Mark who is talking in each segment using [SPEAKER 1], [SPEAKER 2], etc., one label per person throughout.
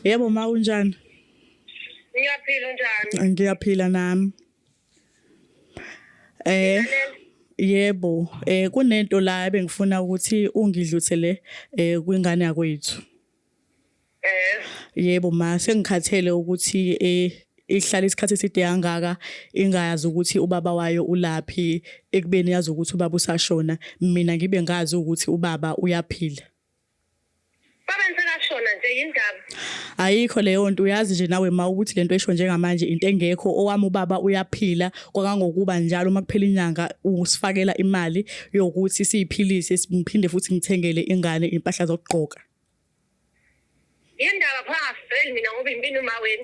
[SPEAKER 1] Yebo ma unjani?
[SPEAKER 2] Ngiyaphila njani?
[SPEAKER 1] Ngiyaphila nami.
[SPEAKER 2] Ngilalela.
[SPEAKER 1] Yebo, kunento la ebengifuna ukuthi ungidlulisele kwingane yakwethu. Yebo ma sengikhathele ukuthi ihlala isikhathi eside kangaka ingayazi ukuthi ubaba wayo ulaphi ekubeni yazi ukuthi ubaba usashona, mina ngibe ngazi ukuthi ubaba uyaphila.
[SPEAKER 2] Baba nisekashona nje indaba.
[SPEAKER 1] Ayikho leyo nto uyazi nje nawe ma ukuthi lento esho njengamanje into engekho owami ubaba uyaphila kwakangokuba njalo makuphela inyanga usifakela imali yokuthi siyiphilise siphinde futhi ngithengele ingane impahla zokugqoka.
[SPEAKER 2] Indaba phakathi mina ngoba impini uma wena.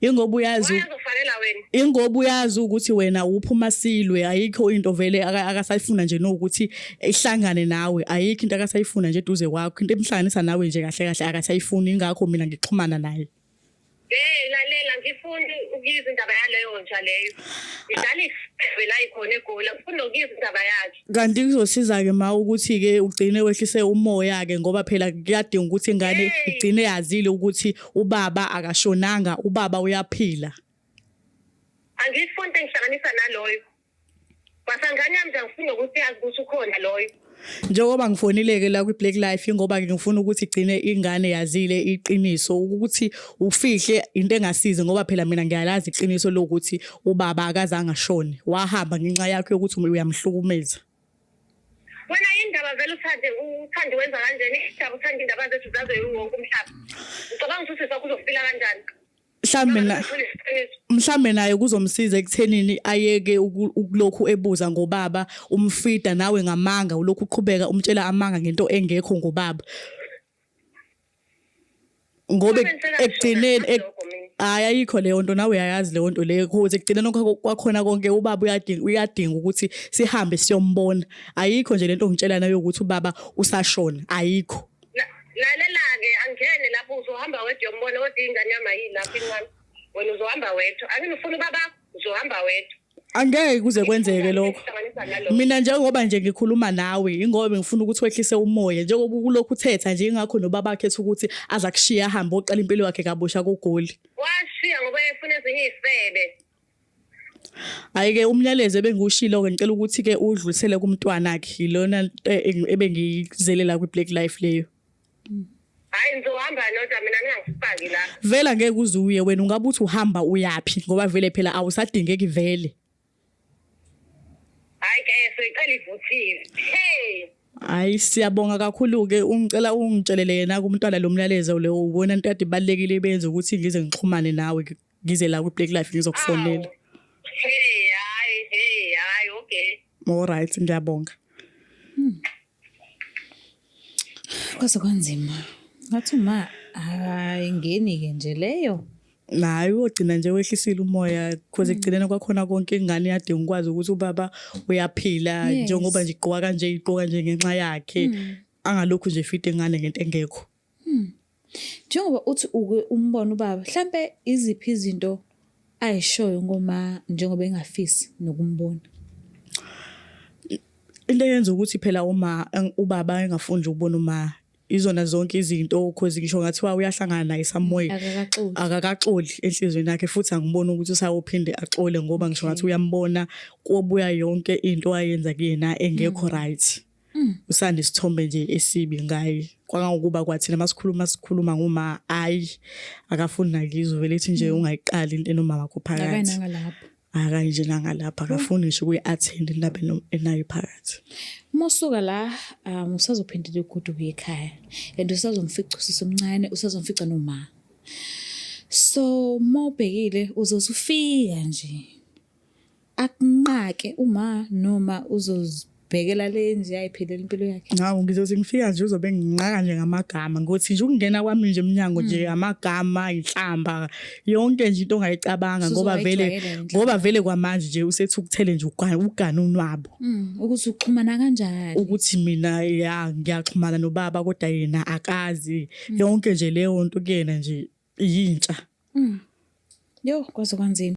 [SPEAKER 1] Ingoba uyazi
[SPEAKER 2] Uyazofanela wena.
[SPEAKER 1] ingoba uyazi ukuthi wena uphuma silwe ayikho into vele akasayifuna nje nokuthi ihlangane nawe ayikho into akasayifuna nje eduze kwakho into emhlanganisa nawe nje kahle kahle akasayifuni ingakho mina ngixhumana naye.
[SPEAKER 2] Lalela ngifuna ukuyizwa indaba yaleyo nja leyo. Idala isifebe la ikhona eGoli. Ngifuna ukuyizwa indaba yakhe.
[SPEAKER 1] Kanti kuzosiza ke ma ukuthi ke ugcine wehlise umoya ke ngoba phela kuyadinga ukuthi ingane igcine yazile ukuthi ubaba akashonanga ubaba uyaphila.
[SPEAKER 2] Angifuni into engihlanganisa naloyo. Basangane yami nje ngifuna ukuthi yazi ukuthi ukhona loyo.
[SPEAKER 1] Njengoba ngifonileke la kwi Black Life ngoba ke ngifuna ukuthi igcine ingane yazile iqiniso ukuthi ufihle into engasize ngoba phela mina ngiyalazi iqiniso lokuthi ubaba akazange ashone wahamba ngenxa yakhe ukuthi uyamhlukumeza.
[SPEAKER 2] Wena indaba vele uthande wenza kanjani indaba uthanda indaba zethu zaze wonke umhlaba. Ngicabanga ukuthi sakuzofila kanjani.
[SPEAKER 1] Mhlambe naye kuzomsiza ekuthenini ayeke ukulokhu ebuza ngobaba umfida nawe ngamanga ulokhu uqhubeka umtshela amanga ngento engekho ngobaba. Ngobe ekugcineni ayikho leyo nto nawe uyayazi leyo nto leyo ukuthi ekugcineni kwakhona konke ubaba uyadinga ukuthi sihambe siyombona. Ayikho nje lento ngitshela nayo ukuthi ubaba usashona ayikho.
[SPEAKER 2] Lalela-ke angene lapho uzohamba wedwa yombona kodwa ingane yami ayilapho ingane. Wena uzohamba wedwa. Angifuni ubaba uzohamba wedwa.
[SPEAKER 1] Angeke kuze kwenzeke lokho. Mina njengoba nje ngikhuluma nawe ingoba ngifuna ukuthi wehlise umoya njengoba kulokhu uthetha nje ingakho nobaba akhetha ukuthi aza kushiya ahambe oqala impilo yakhe kabusha koGoli.
[SPEAKER 2] Washiya ngoba efuna ezinye izifebe.
[SPEAKER 1] Ayike umnyalezo ebengiwushilo ke ngicela ukuthi ke udlulisele kumntwana wakhe ilona ebengizelela kwi Black Life leyo.
[SPEAKER 2] Hayi ngizohamba nodwa mina ngingangifaki la.
[SPEAKER 1] Vela ngeke uzuye wena ungabe uthi uhamba uyapi ngoba vele phela awusadingeki vele.
[SPEAKER 2] Hayi ke soyicela ivuthiwe. Hey.
[SPEAKER 1] Hayi siyabonga kakhulu ke ungicela ungitshelele yena kumntwana lo mlalezo le ubona into kade ibalekile benze ukuthi ngize ngixhumane nawe ngize la kwi Black Life ngizokufonela.
[SPEAKER 2] Hey okay.
[SPEAKER 1] All right ngiyabonga.
[SPEAKER 3] Kwase kwanzima. Ngathi uma ayingeni ke nje leyo.
[SPEAKER 1] Nayi uyogcina nje wehlisile umoya because ekugcineni kwakhona konke ingane yadinga ukwazi ukuthi ubaba uyaphila njengoba nje igqoka kanje igqoka nje ngenxa yakhe angalokhu nje fit ingane ngento engekho.
[SPEAKER 3] Njengoba uthi umbona ubaba mhlambe iziphi izinto ayishoyo ngoma njengoba engafisi nokumbona.
[SPEAKER 1] Into yenza ukuthi phela ubaba engafuni ukubona uma izona zonke izinto because ngisho ngathiwa uyahlangana naye samoya akakaxoli enhlizweni yakhe futhi angiboni ukuthi usayophinde axole ngoba ngisho ngathi uyambona kubuya yonke into ayenza kuyena engekho right. Usanda isithombe nje esibi ngaye kwangokuba kwathina masikhuluma ngoma ayi akafuni nakizwe vele ethi nje ungayiqali into enomama wakho phakathi. Akanje nangalapha akafuni ngisho kuyi-attend indaba enayo phakathi.
[SPEAKER 3] Mosuka la usazophindela ugoduka ekhaya and usazomfica usisi omncane usazomfica noma. So mawubhekile uzosufika nje akunqake uma noma uzozibhekela le nje ayiphilela impilo yakhe.
[SPEAKER 1] Hawu ngizothi ngifika nje uzobe nginqaka nje ngamagama ngothi nje ukungena kwami nje eminyango nje amagama inhlamba yonke nje into ongayicabanga ngoba vele kwamanje nje usethi ukuthele nje ugana unwabo.
[SPEAKER 3] Ukuthi uxhumana kanjani
[SPEAKER 1] ukuthi mina ngiyaxhumana nobaba kodwa yena akazi yonke nje leyo nto kuyena nje yintsha.
[SPEAKER 3] Yo kwaze kwanzima.